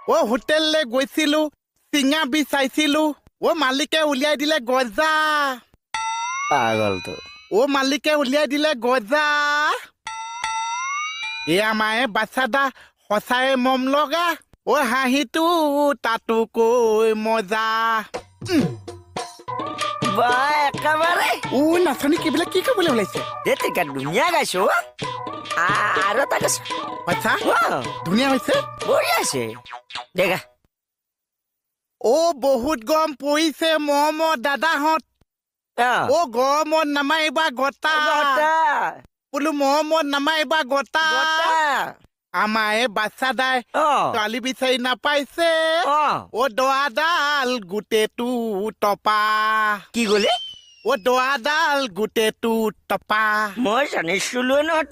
অ হোটেললৈ গৈছিলো চিঙা বি চাইছিলো অ মালিকে উলিয়াই দিলে গজা পাগলটো অ মালিকে উলিয়াই দিলে গজা এয়া মায়ে বাচ্চাদা সঁচাই মম লগা অ হাঁহিটো তাতো কৈ মজা বা একেবাৰে ও নাচনী কিবিলাক কি কৰিবলৈ ওলাইছে দেতিকা ধুনীয়া গাইছো আৰু এটা গাইছো বাচ্চা ধুনীয়া হৈছে বঢ়িয়া আছে দেখা অ বহুত গৰম পৰিছে মম দাদাহঁত অ গৰমত নামাৰিবা গতা বোলো মৰমত নামাৰিবা গতা আমাৰ এই বাচ্চা দাই ছোৱালী বিচাৰি নাপাইছে অ দৰাডাল গোটেইটো টপা কি গলে অ দৰাডাল গোটেইটো টপা মই জানিছিলো নহয়